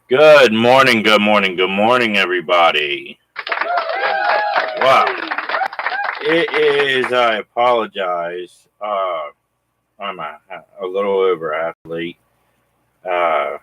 Good morning, good morning, good morning, everybody. Wow. It is, I apologize. I'm a little over half late uh,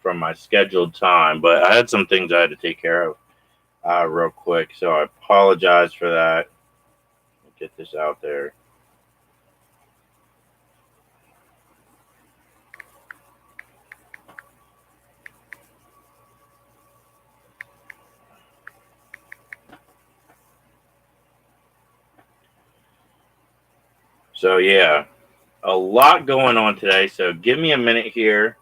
from my scheduled time, but I had some things I had to take care of real quick, so I apologize for that. Get this out there. So, yeah, a lot going on today, so give me a minute here.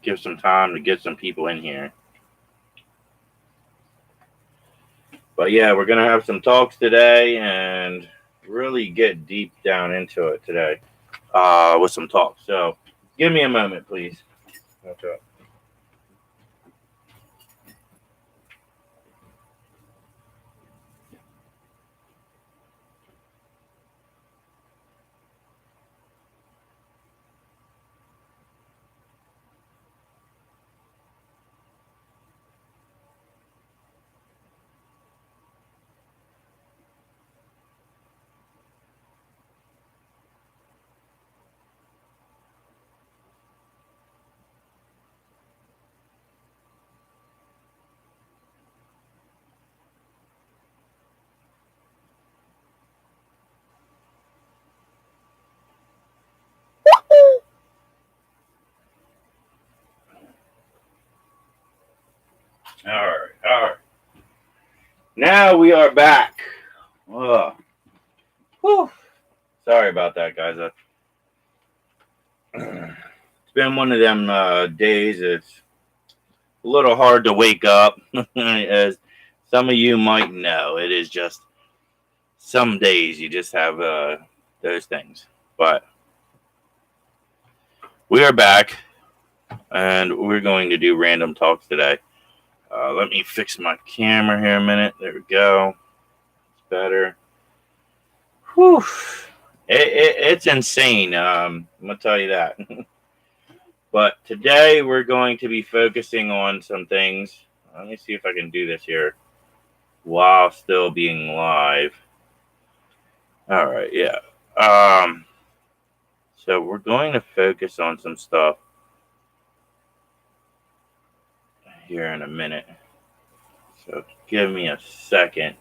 Give some time to get some people in here. But yeah, we're gonna have some talks today and really get deep down into it today with some talks. So give me a moment, please. Okay. All right, all right. Now we are back. Ugh. Whew. Sorry about that, guys. It's been one of them days. It's a little hard to wake up, as some of you might know. It is just some days you just have those things. But we are back, and we're going to do random talks today. Let me fix my camera here a minute. There we go. It's better. Whew. It's insane. I'm going to tell you that. But today we're going to be focusing on some things. Let me see if I can do this here while still being live. All right, yeah. So we're going to focus on some stuff here in a minute. So give me a second.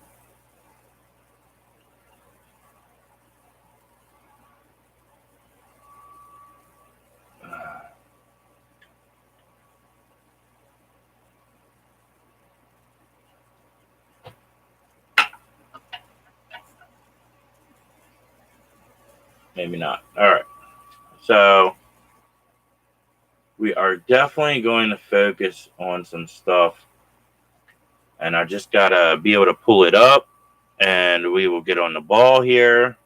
Maybe not. All right. So we are definitely going to focus on some stuff, and I just gotta be able to pull it up, and we will get on the ball here.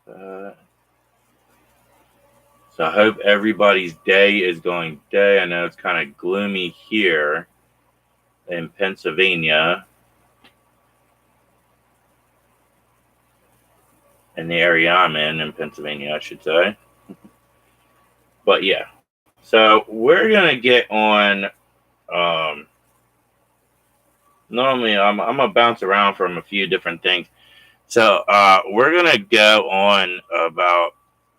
So I hope everybody's day is going day. I know it's kind of gloomy here in Pennsylvania, in the area I'm in Pennsylvania, I should say. But yeah, so we're gonna get on. Um, Normally, I'm gonna bounce around from a few different things. So we're gonna go on about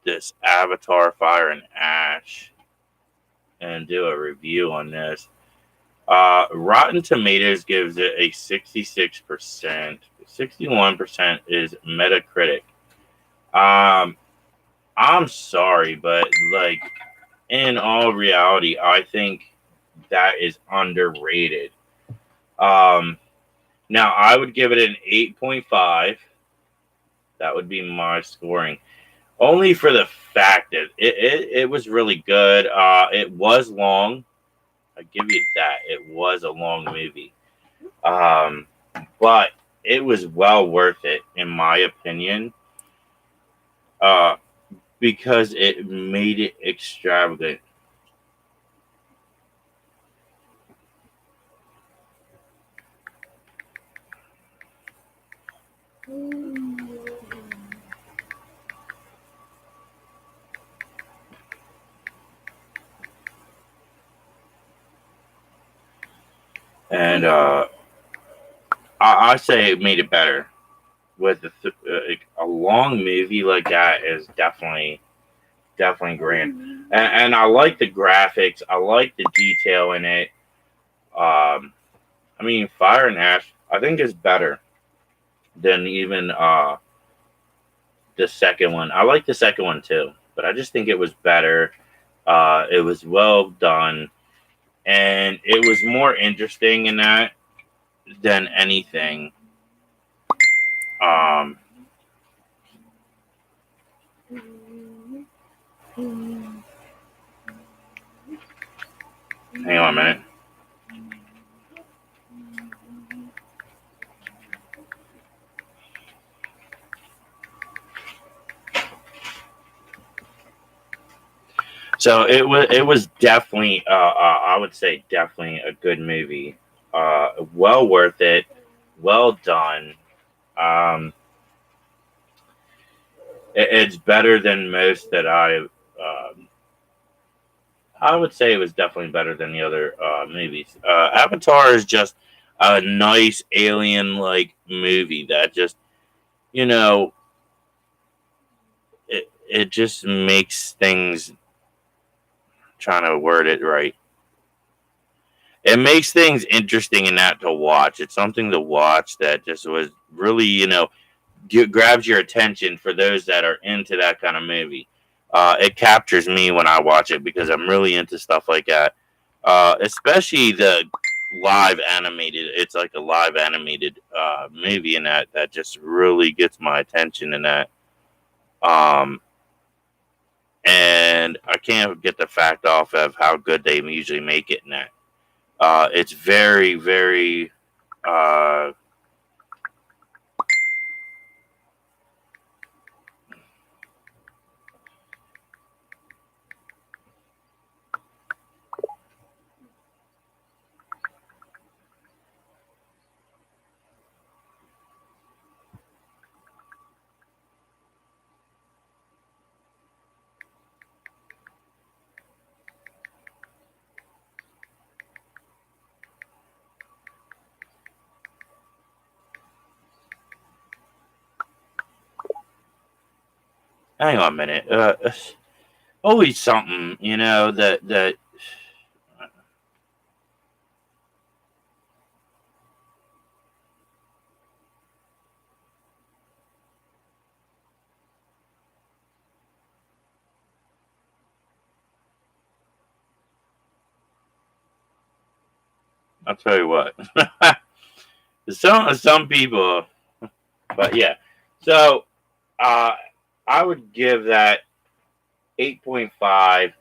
this Avatar Fire and Ash and do a review on this. Rotten Tomatoes gives it a 66%. 61% is Metacritic. Um, I'm sorry, but like in all reality, I think that is underrated. Um, Now I would give it an 8.5. That would be my scoring. Only for the fact that it was really good. It was long. I give you that. It was a long movie. Um, but it was well worth it, in my opinion. Uh, because it made it extravagant. and I say it made it better. With a long movie like that is definitely grand, and I like the graphics. I like the detail in it. I mean, Fire and Ash, I think is better than even the second one. I like the second one too, but I just think it was better. It was well done, and it was more interesting in that than anything. Um, Hang on a minute. So it was definitely I would say definitely a good movie. Well worth it. Well done. Um, it's better than most that I would say it was definitely better than the other movies. Avatar is just a nice alien like movie that just you know it just makes things trying to word it right. It makes things interesting in that to watch. It's something to watch that just was really grabs your attention for those that are into that kind of movie. It captures me when I watch it because I'm really into stuff like that. Especially the live animated. It's like a live animated movie, and that just really gets my attention. In that, um, and I can't get the fact off of how good they usually make it in that. It's very, very. Uh, Hang on a minute. Always something, that. I'll tell you what. Some people, but yeah. So uh, I would give that 8.5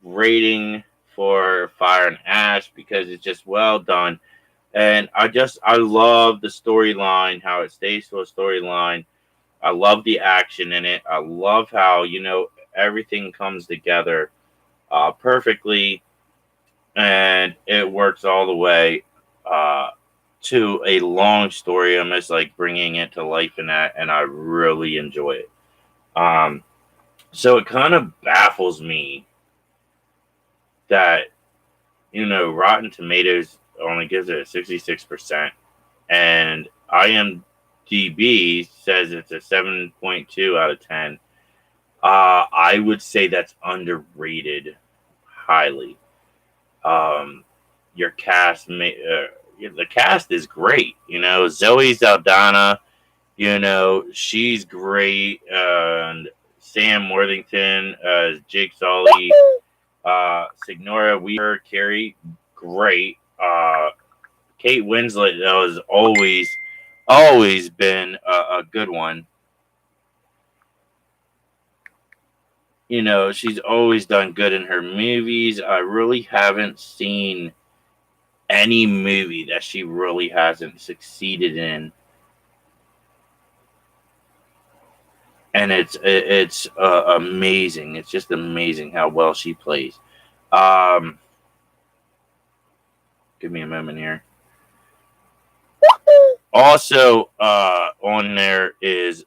rating for Fire and Ash because it's just well done, and I love the storyline, how it stays to a storyline. I love the action in it. I love how everything comes together perfectly, and it works all the way uh, to a long story. I'm just like bringing it to life in that, and I really enjoy it. Um, so it kind of baffles me that Rotten Tomatoes only gives it a 66%, and IMDb says it's a 7.2 out of 10. I would say that's underrated highly. Um, your cast, the cast is great. Zoe Saldana, she's great. And Sam Worthington, Jake Sully, Signora Weaver, Carrie, great. Kate Winslet has always been a good one. She's always done good in her movies. I really haven't seen any movie that she really hasn't succeeded in, and it's amazing. It's just amazing how well she plays. Um, Give me a moment here. Also, on there is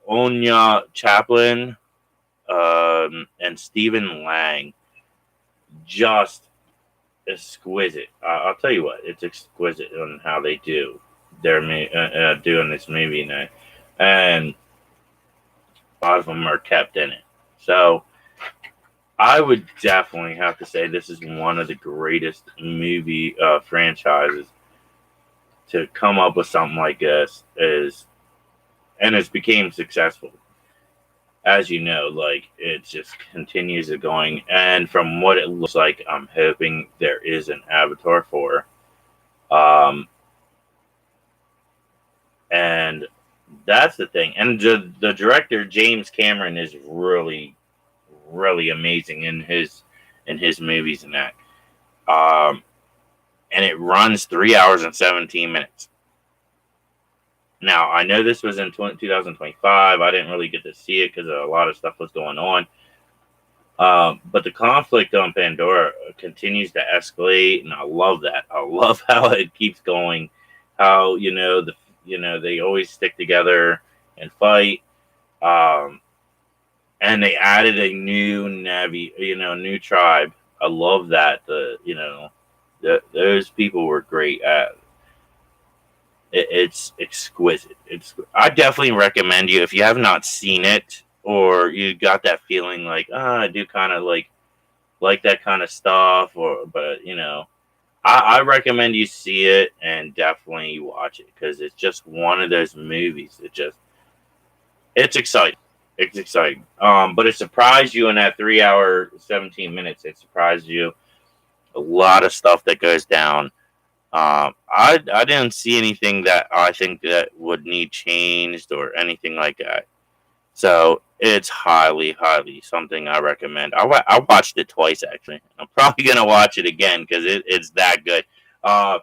Onya Chaplin and Stephen Lang. Just exquisite. I'll tell you what, it's exquisite on how they do their doing this movie night, and a lot of them are kept in it. So I would definitely have to say this is one of the greatest movie franchises to come up with something like this is, and it's became successful. As you know, like it just continues to going, and from what it looks like, I'm hoping there is an Avatar 4. Um, and that's the thing. And the director James Cameron is really, really amazing in his movies and that. Um, and it runs 3 hours and 17 minutes. Now I know this was in 2025. I didn't really get to see it because a lot of stuff was going on. But the conflict on Pandora continues to escalate, and I love that. I love how it keeps going. How they always stick together and fight. Um, and they added a new new tribe. I love that. Those people were great at it. It's exquisite. I definitely recommend you if you have not seen it or you got that feeling like I do kind of like that kind of stuff, or but I recommend you see it and definitely watch it because it's just one of those movies. It's exciting. It's exciting. But it surprised you in that 3 hour 17 minutes. It surprised you a lot of stuff that goes down. I didn't see anything that I think that would need changed or anything like that. So it's highly, highly something I recommend. I watched it twice actually. I'm probably gonna watch it again because it's that good. Uh,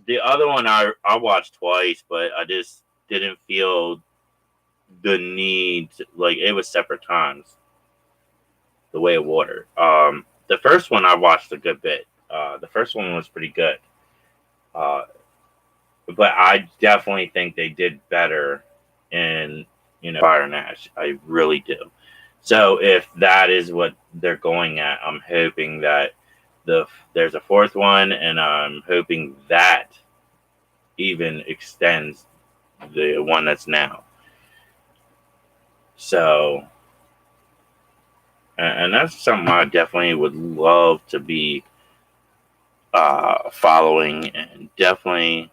the other one I watched twice, but I just didn't feel the need like it was separate times. The Way of Water. The first one I watched a good bit. The first one was pretty good. Uh, but I definitely think they did better in Fire and Ash. I really do. So if that is what they're going at, I'm hoping that there's a fourth one, and I'm hoping that even extends the one that's now. So, and that's something I definitely would love to be following, and definitely.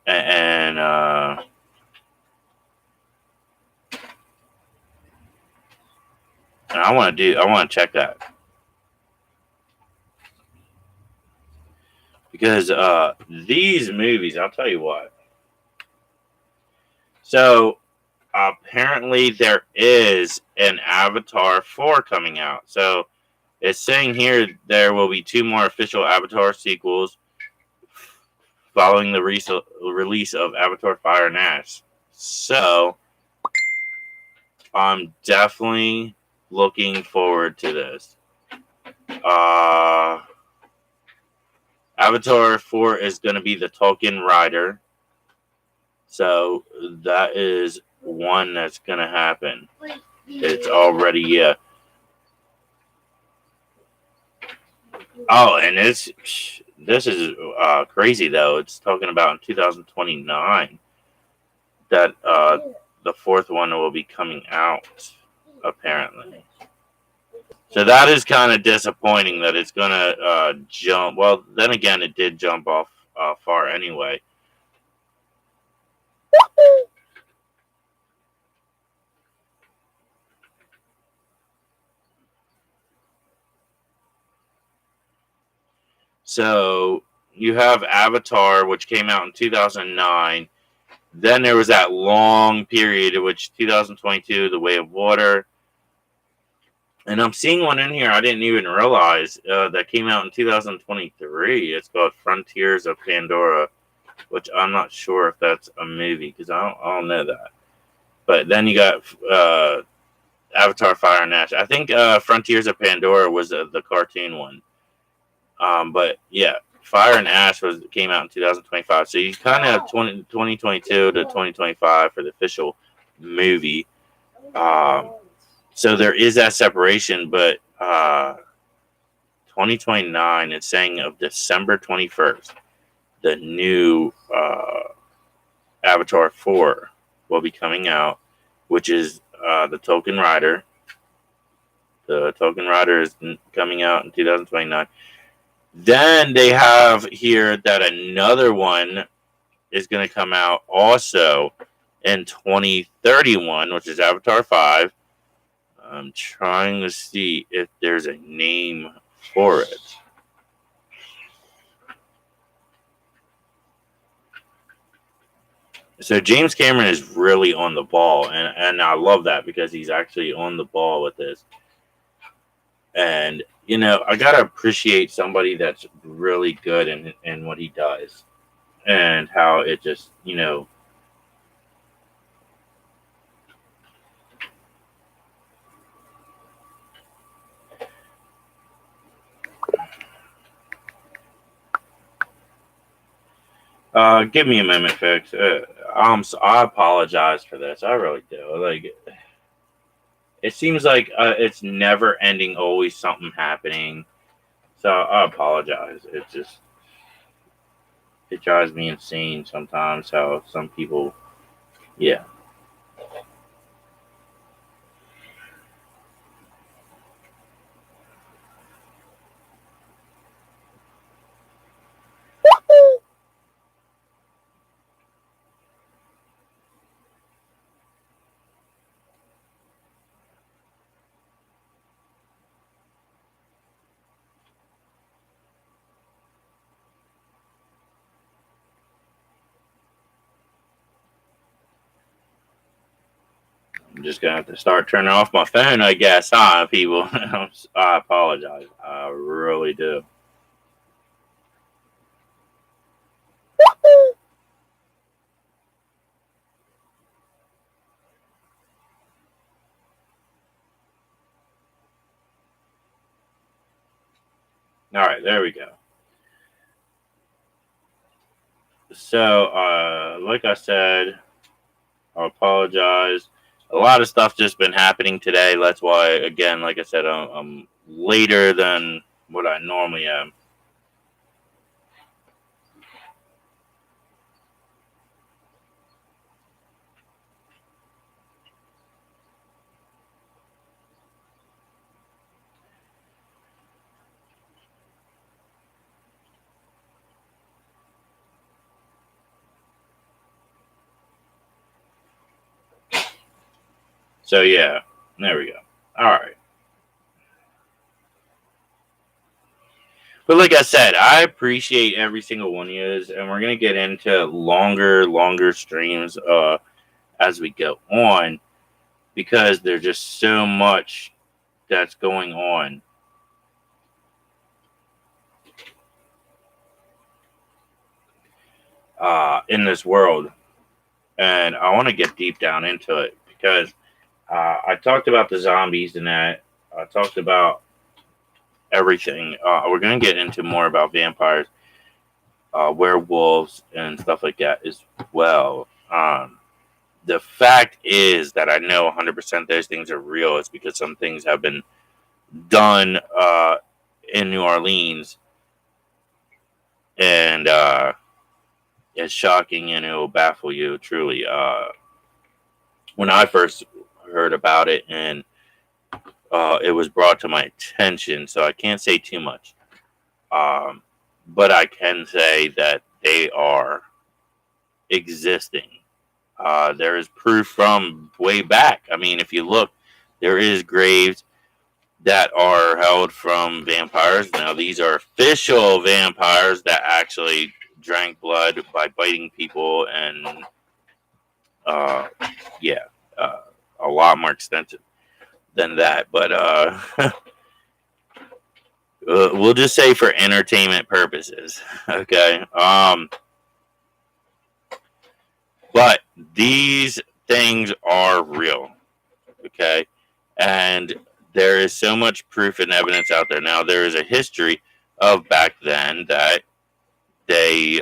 And I want to check that because these movies, I'll tell you what. So apparently there is an Avatar 4 coming out. So it's saying here there will be two more official Avatar sequels following the release of Avatar Fire and Ash. So I'm definitely looking forward to this. Uh, Avatar 4 is going to be the Tolkien Rider. So that is one that's going to happen. It's already, yeah. Oh, and this is crazy, though. It's talking about in 2029 that the fourth one will be coming out, apparently. So that is kind of disappointing that it's going to jump. Well, then again, it did jump off far anyway. So you have Avatar, which came out in 2009. Then there was that long period in which 2022, The Way of Water. And I'm seeing one in here I didn't even realize that came out in 2023. It's called Frontiers of Pandora, which I'm not sure if that's a movie because I don't know that. But then you got Avatar Fire and Ash. I think Frontiers of Pandora was the cartoon one. But yeah, Fire and Ash came out in 2025. So you kind of have 2022 to 2025 for the official movie. So there is that separation, but 2029, it's saying of December 21st, the new Avatar 4 will be coming out, which is the Token Rider. The Token Rider is coming out in 2029. Then they have here that another one is going to come out also in 2031, which is Avatar 5. I'm trying to see if there's a name for it. So James Cameron is really on the ball, and I love that because he's actually on the ball with this. And I gotta appreciate somebody that's really good in what he does, and how it just give me a minute, Fix. I apologize for this. I really do. Like, it seems like it's never ending. Always something happening. So I apologize. It drives me insane sometimes how some people. Yeah. I'm just gonna have to start turning off my phone, I guess, huh, people? I apologize. I really do. All right, there we go. So, like I said, I apologize. A lot of stuff just been happening today. That's why, again, like I said, I'm later than what I normally am. So yeah, there we go. All right. But like I said, I appreciate every single one of you, and we're gonna get into longer streams as we go on because there's just so much that's going on in this world, and I want to get deep down into it because I talked about the zombies and that. I talked about everything. We're gonna get into more about vampires, werewolves, and stuff like that as well. The fact is that I know 100% those things are real. It's because some things have been done in New Orleans, and it's shocking and it will baffle you truly. When I first heard about it and it was brought to my attention, so I can't say too much. But I can say that they are existing. There is proof from way back. I mean, if you look, there is graves that are held from vampires. Now, these are official vampires that actually drank blood by biting people, and uh, yeah, uh, a lot more extensive than that. But we'll just say for entertainment purposes, okay. But these things are real, okay, and there is so much proof and evidence out there now. There is a history of back then that they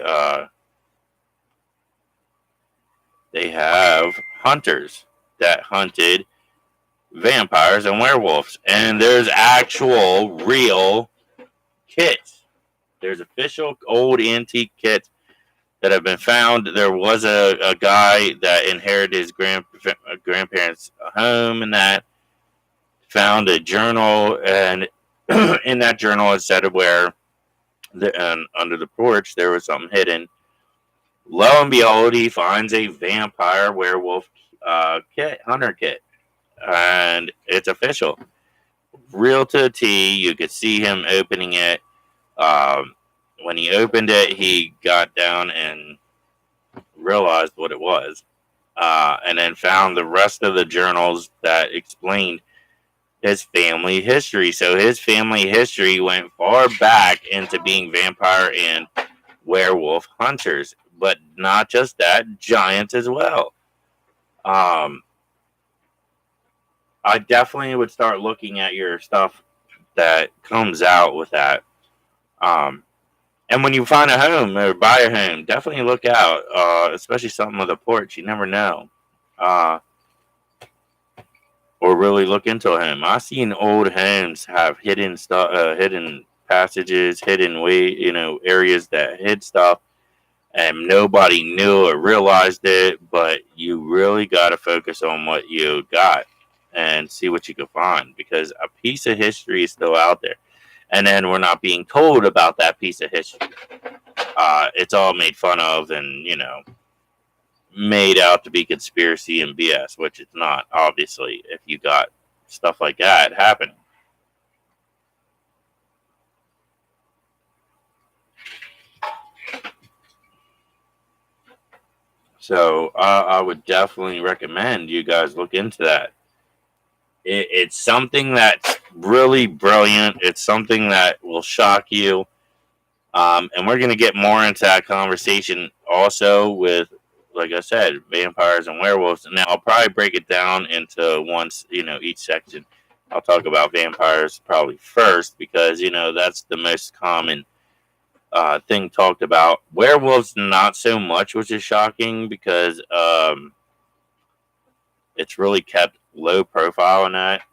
they have hunters that hunted vampires and werewolves, and there's actual real kits. There's official old antique kits that have been found. There was a guy that inherited his grandparents' home, and that found a journal, and in that journal it said where under the porch there was something hidden. Lo and behold, he finds a vampire werewolf kit, hunter kit, and it's official, real to a T. You could see him opening it. When he opened it, he got down and realized what it was, and then found the rest of the journals that explained his family history. So his family history went far back into being vampire and werewolf hunters, but not just that, giants as well. I definitely would start looking at your stuff that comes out with that. And when you find a home or buy a home, definitely look out, especially something with a porch. You never know. Or really look into a home. I've seen old homes have hidden stuff, hidden passages, hidden areas that hid stuff, and nobody knew or realized it. But you really got to focus on what you got and see what you can find, because a piece of history is still out there, and then we're not being told about that piece of history. It's all made fun of, and made out to be conspiracy and BS, which it's not, obviously, if you got stuff like that happening. So I would definitely recommend you guys look into that. It's something that's really brilliant. It's something that will shock you. And we're going to get more into that conversation also with, like I said, vampires and werewolves. And now I'll probably break it down into each section. I'll talk about vampires probably first, because, that's the most common thing talked about. Werewolves, not so much, which is shocking, because it's really kept low profile in that,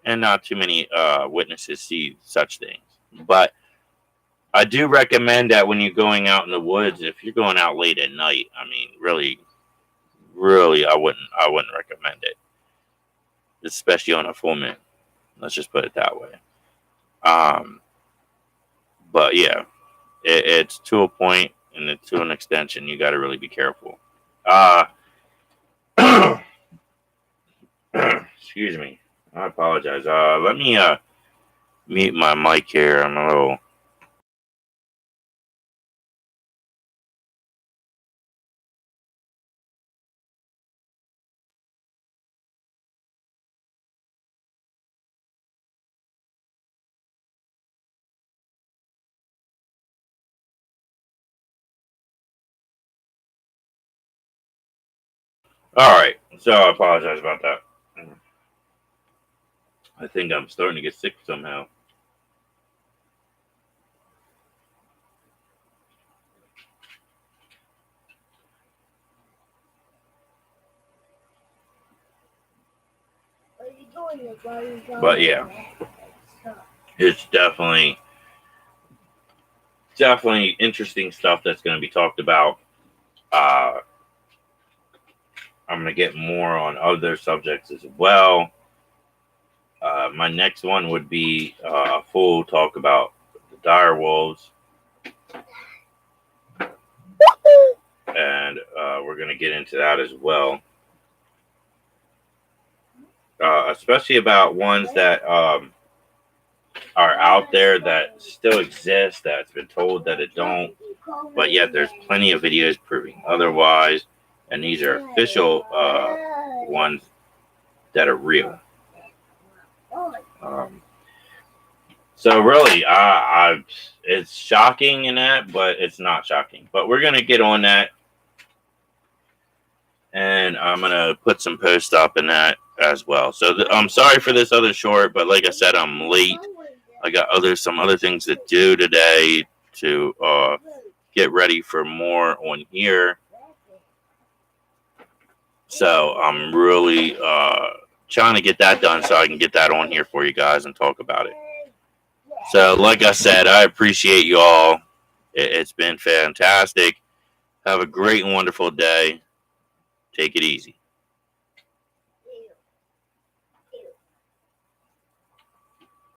and not too many witnesses see such things. But I do recommend that when you're going out in the woods, if you're going out late at night, I mean, really, really, I wouldn't recommend it, especially on a full moon. Let's just put it that way. But yeah, it's to a point, and it's to an extension. You got to really be careful. Excuse me. I apologize. Let me mute my mic here. I'm a little. All right. So I apologize about that. I think I'm starting to get sick somehow. But yeah, it's definitely interesting stuff that's going to be talked about. I'm going to get more on other subjects as well. My next one would be a full talk about the dire wolves, and we're going to get into that as well. Especially about ones that are out there that still exist, that's been told that it don't, but yet there's plenty of videos proving otherwise, and these are official ones that are real. So really, it's shocking in that, but it's not shocking. But we're gonna get on that, and I'm gonna put some posts up in that as well. So I'm sorry for this other short, but like I said, I'm late. I got some other things to do today to get ready for more on here. So I'm really trying to get that done so I can get that on here for you guys and talk about it. So, like I said, I appreciate you all. It's been fantastic. Have a great and wonderful day. Take it easy.